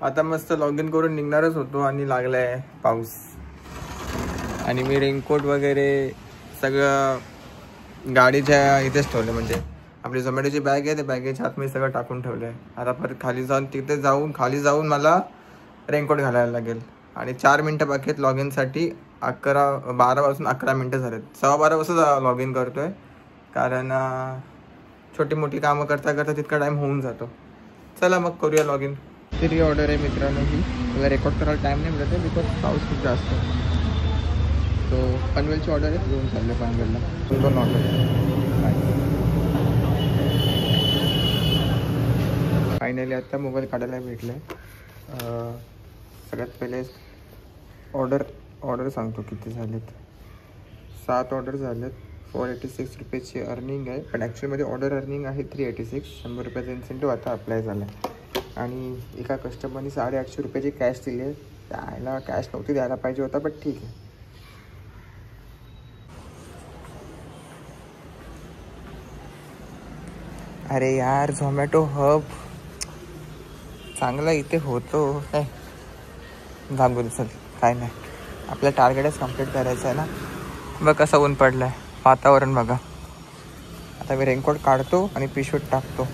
आता मस्त log in करून निघणारच होतो आणि लागलाय पाऊस. आणि मी रेनकोट वगैरे सगळं गाडीच्या इथेच ठेवलं. म्हणजे आपली झोमॅटोची बॅग आहे, ते बॅगेच्या आत मी सगळं टाकून ठेवलं आहे. आता परत खाली जाऊन तिथे खाली जाऊन मला रेनकोट घालायला लागेल. आणि 4 मिनटं बाकी आहेत लॉग इनसाठी. 12 वाजून 11 मिनटं झालेत. 12:15 वाजता लॉग इन करतो आहे, कारण छोटी मोठी कामं करता करता तितका टाईम होऊन जातो. चला मग करूया लॉग इन. तरी ऑर्डर आहे मित्रांनो ही. मला रेकॉर्ड करायला टाईम नाही मिळत आहे बिकॉज पाऊस खूप जास्त आहे. तो पनवेलची ऑर्डर आहे, घेऊन चालले पनवेलला. 2 ऑर्डर फायनली आता मोबाईल काढायला भेटलं आहे. सगळ्यात पहिले ऑर्डर सांगतो किती झालेत. 7 ऑर्डर झालेत. 486 रुपयाची अर्निंग आहे, पण ॲक्च्युअलीमध्ये ऑर्डर अर्निंग आहे 386. 100 रुपयाचा इन्सेंटिव्ह आता अप्लाय झाला आहे. आणि एका कस्टमरनी 850 रुपयाची कॅश दिली आहे. त्याला कॅश नव्हती द्यायला पाहिजे होता, बट ठीक आहे. अरे यार, झोमॅटो हब चांगला इथे होतो काय सांगू चल, काय नाही. आपलं टार्गेटच कम्प्लीट करायचं आहे ना. बघ कसं ऊन पडलं आहे, वातावरण बघा. आता मी रेनकोट काढतो आणि पिशवीत टाकतो.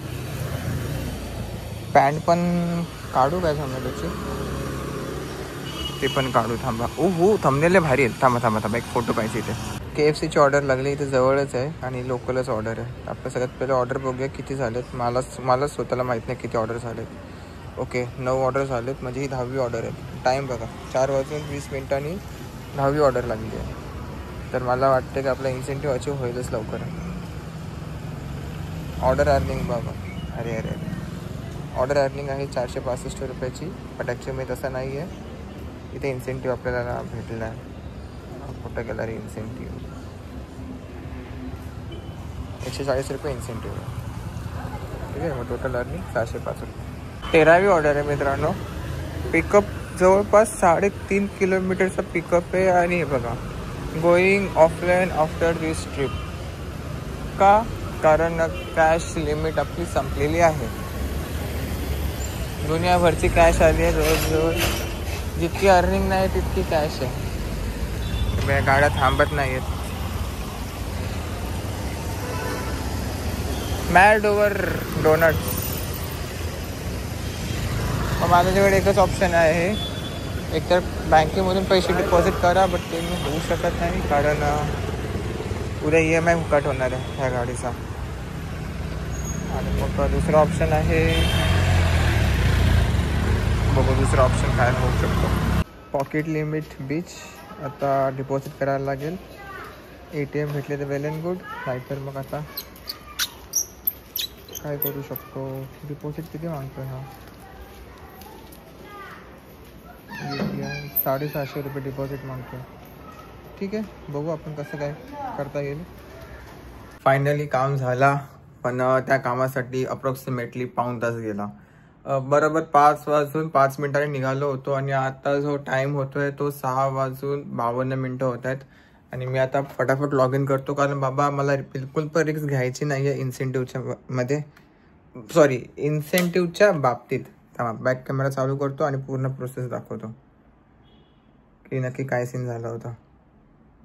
पॅन्ट पण काढू काय झोमॅटोची, ते पण काढू. थांबा. हो थंबनेल भारी आहेत. थांबा एक फोटो पाहिजे इथे. KFCची ऑर्डर लागली, इथे जवळच आहे आणि लोकलच ऑर्डर आहे. आपण सगळ्यात पहिले ऑर्डर बघूया किती झालेत. मला स्वतःला माहीत नाही किती ऑर्डर झालेत. ओके 9 ऑर्डर झालेत, म्हणजे ही 10वी ऑर्डर आहे. टाईम बघा 4:20 10वी ऑर्डर लागली आहे. तर मला वाटतं की आपला इन्सेंटिव्ह अचीव होईलच लवकर. ऑर्डर अर्निंग बघा. अरे ऑर्डर अर्निंग आहे 465 रुपयाची, बट ॲक्च्युअली तसं नाही आहे. इथे इन्सेंटिव्ह आपल्याला भेटला आहे. कुठं गेला रे इन्सेंटिव्ह. 140 रुपये इन्सेंटिव्ह आहे. ठीक आहे, मग टोटल अर्निंग 605 रुपये. 13वी ऑर्डर आहे मित्रांनो. पिकअप जवळपास 3.5 किलोमीटरचा पिकअप आहे. आणि हे बघा, गोईंग ऑफलाईन आफ्टर दिस ट्रिप. का? कारण कॅश लिमिट आपली संपलेली आहे. दुनियाभरची कॅश आली आहे. जवळजवळ जितकी अर्निंग नाही तितकी कॅश आहे. गाड्या थांबत नाही आहेत. Mad Over Donuts. मग माझ्याकडे एकच ऑप्शन आहे, एकतर बँकेमधून पैसे डिपॉझिट करा, बट ते मी होऊ शकत नाही कारण उद्या EMI फुकट होणार आहे ह्या गाडीचा. आणि मग दुसरा ऑप्शन आहे, बघू दुसरा ऑप्शन काय होऊ शकतो. Pocket limit beach. आता डिपॉझिट करायला लागेल. ATM भेटले तर वेल अँड गुड, नाहीतर मग आता काय करू शकतो. डिपॉझिट किती मागतो हा? 750 रुपये डिपॉझिट मागतो. ठीक आहे, बघू आपण कसं काय करता येईल. फायनली काम झाला, पण त्या कामासाठी अप्रॉक्सिमेटली पाऊण तास गेला. बरोबर 5:05 निघालो होतो आणि आता जो टाईम होतो आहे तो 6:52 होत आहेत. आणि मी आता फटाफट लॉग इन करतो, कारण बाबा मला बिलकुल पण रिस्क घ्यायची नाही आहे इन्सेंटिव्हच्या बाबतीत. बॅक कॅमेरा चालू करतो आणि पूर्ण प्रोसेस दाखवतो की नक्की काय सीन झाला होता.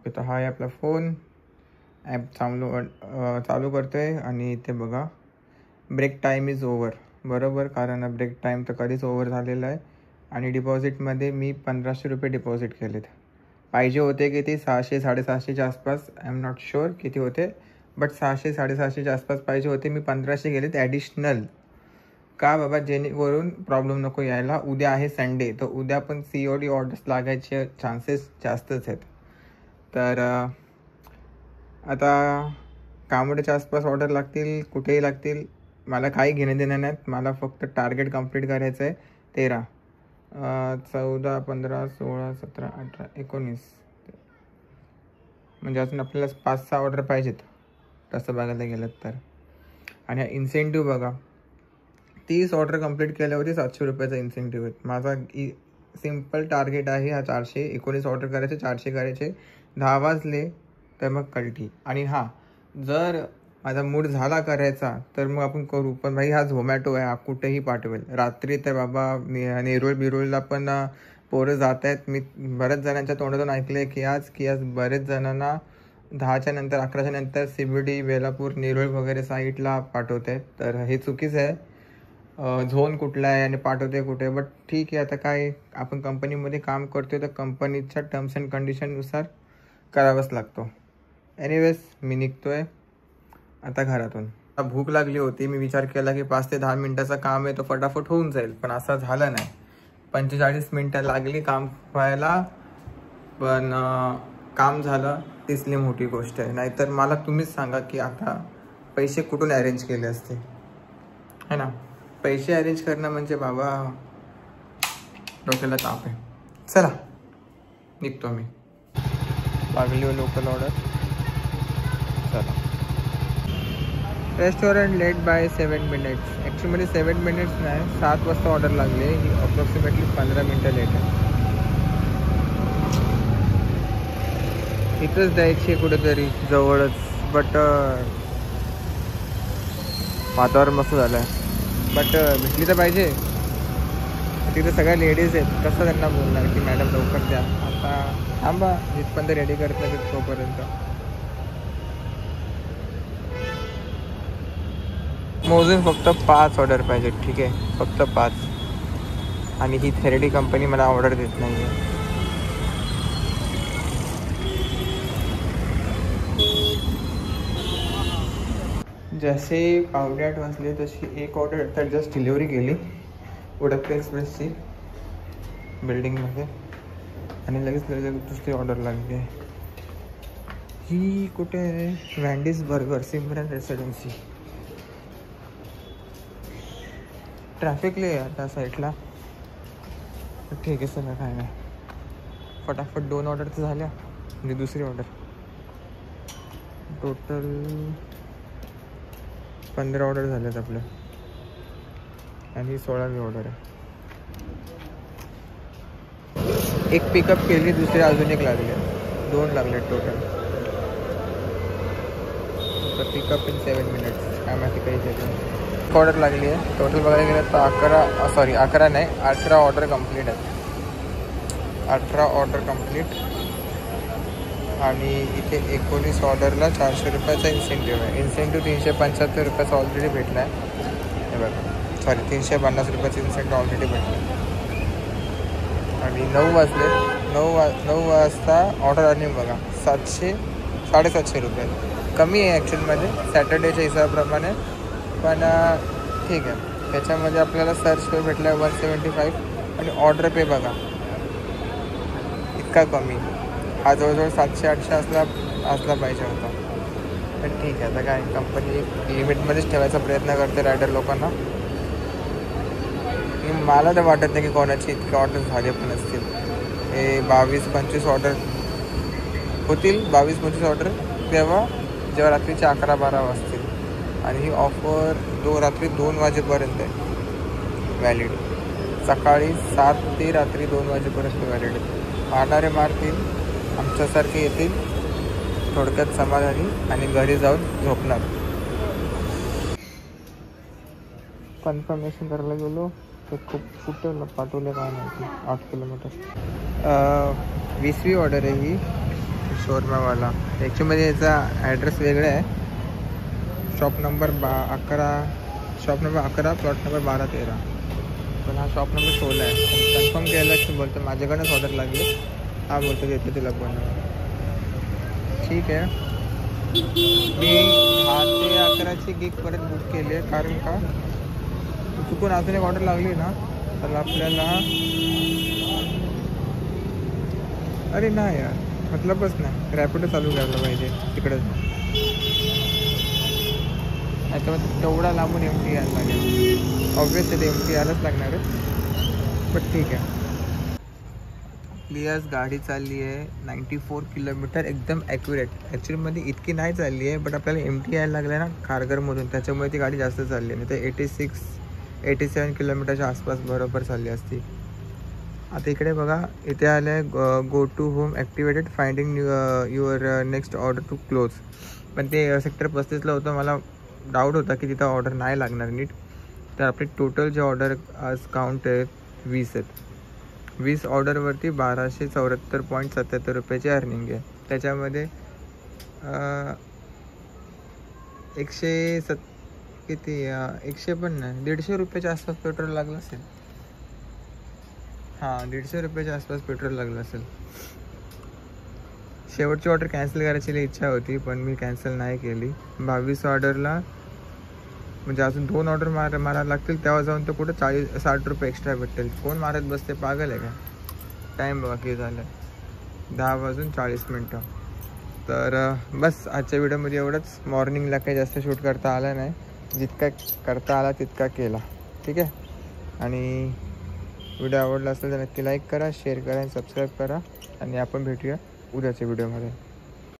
तर हा आहे आपला फोन. ॲप चालू करतो आहे आणि इथे बघा ब्रेक टाईम इज ओव्हर. बरोबर, कारण ब्रेक टाईम तर कधीच ओव्हर झालेला आहे. आणि डिपॉझिटमध्ये मी 1500 रुपये डिपॉझिट केलेत. पाहिजे होते किती 600-650च्या आसपास. आय एम नॉट शुअर किती होते, बट 600-650च्या आसपास पाहिजे होते. मी 1500 गेलेत ॲडिशनल. का बाबा, जेणेकरून प्रॉब्लेम नको यायला. उद्या आहे संडे, तर उद्या पण COD ऑर्डर्स लागायचे चान्सेस जास्तच आहेत. तर आता कामोड्याच्या आसपास ऑर्डर लागतील, कुठेही लागतील, मला काही घेणं देणं नाहीत. मला फक्त टार्गेट कंप्लीट करायचं आहे. 13, 14, 15, 16, 17, 18, 19, म्हणजे अजून आपल्याला 5-6 ऑर्डर पाहिजेत तसं बघायला गेलं तर. आणि इन्सेंटिव्ह बघा, 30 ऑर्डर कंप्लीट केल्या होती 700 रुपयाचा इन्सेंटिव्ह आहे. माझा सिम्पल टार्गेट आहे हा 400. 19 ऑर्डर करायचे, 400 करायचे. 10 वाजले तर मग कल्टी. आणि हां, जर माझा मूड झाला करायचा तर मग आपण करू, पण भाई हा झोमॅटो आहे, हा कुठेही पाठवेल. रात्री तर बाबा नेरूळ बिरुळला पण पोरं जात आहेत. मी बऱ्याच जणांच्या तोंडातून ऐकले की आज बरेच जणांना 10च्या नंतर 11च्या नंतर CBD, बेलापूर, नेरूळ वगैरे साईडला पाठवते. तर हे चुकीचं आहे. झोन कुठला आहे आणि पाठवते कुठे, बट ठीक आहे. आता काय, आपण कंपनीमध्ये काम करतोय तर कंपनीच्या टर्म्स अँड कंडिशननुसार करावंच लागतो. एनिवेज मी निघतोय आता घरातून. भूक लागली होती, मी विचार केला की 5 ते 10 मिनटाचं काम आहे तो फटाफट होऊन जाईल, पण असं झालं नाही. 45 मिनटं लागली काम व्हायला, पण काम झालं तिसली मोठी गोष्ट आहे. नाहीतर मला तुम्हीच सांगा की आता पैसे कुठून अरेंज केले असते, है ना. पैसे अरेंज करणं म्हणजे बाबा डोक्याला ताप आहे. चला निघतो मी. लागली हो लोकल ऑर्डर. चला. Restaurant late by 7 minutes. Actually 7 minutes नाही, 7 वाजता ऑर्डर लागली आहे. ही अप्रॉक्सिमेटली 15 मिनटं लेट आहे. इथंच द्यायची कुठेतरी जवळच, बट वातावरण मस्त झालं आहे. बट भेटली तर पाहिजे. तिथे सगळ्या लेडीज आहेत, कसं त्यांना बोलणार की मॅडम लवकर द्या. आता थांबा, जिथपर्यंत रेडी करत नाही तोपर्यंत. मोजून फक्त 5 ऑर्डर पाहिजे, ठीक आहे, फक्त 5. आणि ही थेरेडी कंपनी मला ऑर्डर देत नाही आहे. जसे 8:15 वाजले तशी एक ऑर्डर तर जस्ट डिलिव्हरी केली उडप एक्सप्रेसची बिल्डिंगमध्ये, आणि लगेच दुसरी ऑर्डर लागली आहे. ही कुठे आहे? वँडीज बर्गर, सिमरन रेसिडेन्सी. ट्रॅफिक लय आहे त्या साईडला, ठीक आहे. सगळं काय नाही, फटाफट 2 ऑर्डर तर झाल्या, म्हणजे दुसरी ऑर्डर. टोटल 15 ऑर्डर झाल्यात आपल्या, आणि 16वी ऑर्डर आहे. एक पिकअप केली, दुसरी अजून एक लागली, 2 लागले टोटल. तर पिकअप इन 7 मिनिट्स. काय माहिती काही त्याची ऑर्डर लागली आहे. टोटल बघायला गेलं तर 11 नाही, 18 ऑर्डर कंप्लीट आहेत. 18 ऑर्डर कंप्लीट. आणि इथे 19 ऑर्डरला 400 रुपयाचा इन्सेंटिव्ह आहे. इन्सेंटिव्ह 375 रुपयाचा ऑलरेडी भेटला आहे. हे बघा, सॉरी 350 रुपयाचा इन्सेंटिव्ह ऑलरेडी भेटला आहे. आणि 9 वाजले. 9 वाजता ऑर्डर अर्निंग बघा 700-750 रुपये. कमी आहे ॲक्च्युअलमध्ये सॅटर्डेच्या हिसाबाप्रमाणे, पण ठीक आहे. त्याच्यामध्ये आपल्याला सर्च पे भेटला आहे 175, आणि ऑर्डर पे बघा इतका कमी. हा जवळजवळ 700-800 असला पाहिजे होता, पण ठीक आहे. आता काय, कंपनी लिमिटमध्येच ठेवायचा प्रयत्न करते रायडर लोकांना. मला तर वाटत नाही की कोणाची इतके ऑर्डर झाले पण असतील. हे 22-25 ऑर्डर होतील, 22-25 ऑर्डर तेव्हा जेव्हा रात्रीचे 11-12 वाजतील. आणि ही ऑफर रात्री 2 वाजेपर्यंत आहे व्हॅलिड. सकाळी 7 ते रात्री 2 वाजेपर्यंत व्हॅलिड आहे. मारणारे मारतील, आमच्यासारखे येतील थोडक्यात समाधानी, आणि घरी जाऊन झोपणार. कन्फर्मेशन करायला गेलो तर खूप कुठं पाठवलं काय माहिती. 8 किलोमीटर. 20वी ऑर्डर आहे ही शोरमावाला. ॲक्च्युअली याचा ॲड्रेस वेगळा आहे. शॉप नंबर 11, प्लॉट नंबर 12-13, पण हा शॉप नंबर 16 आहे. कन्फर्म केलं की बोलतो माझ्याकडनंच ऑर्डर लागली. हा बोलतो देतो तिला बनवून. ठीक आहे. मी 10 ते 11ची गिग परत बुक केली आहे, कारण का चुकून अजून एक ऑर्डर लागली ना तर आपल्याला, अरे नाही यार, मतलबच नाही. रॅपिडो चालू करायला पाहिजे तिकडं, नाही तर मग तेवढा लांबून MT यायला लागेल. ऑब्वियसली ते MT यायलाच लागणार आहे, बट ठीक आहे. लियास गाडी चालली आहे 94 किलोमीटर, एकदम ॲक्युरेट. ॲक्च्युअलीमध्ये इतकी नाही चालली आहे, बट आपल्याला MT यायला लागलं आहे ना खारघरमधून, त्याच्यामुळे ती गाडी जास्त चालली आहे. नाही तर 86-87 किलोमीटरच्या आसपास बरोबर चालली असती. आता इकडे बघा, इथे आलं आहे go to home activated, finding your next order to close. पण ते सेक्टर 35ला होतं. मला डाऊट होता की तिथं ऑर्डर नाही लागणार नीट. तर आपले टोटल जे ऑर्डर आज काउंट आहेत 20 आहेत. 20 ऑर्डरवरती 1274.77 रुपयाची अर्निंग आहे. त्याच्यामध्ये 100 पण नाही, 150 रुपयाच्या आसपास पेट्रोल लागलं असेल. हां, 150 रुपयाच्या आसपास पेट्रोल लागलं असेल. शेवटची ऑर्डर कॅन्सल करायची इच्छा होती, पण मी कॅन्सल नाही केली. 22 ऑर्डरला म्हणजे अजून 2 ऑर्डर मारायला लागतील, तेव्हा जाऊन तर कुठं 60 रुपये एक्स्ट्रा भेटतील. कोण मारत बसते, पागल आहे का? टाईम बाकी झालं 10:40. तर बस आजच्या व्हिडिओमध्ये एवढंच. मॉर्निंगला काही जास्त शूट करता आला नाही, जितका करता आला तितका केला. ठीक आहे. आणि व्हिडिओ आवडला असेल तर नक्की लाईक करा, शेअर करा आणि सबस्क्राईब करा. आणि आपण भेटूया उद्याच्या व्हिडिओमध्ये.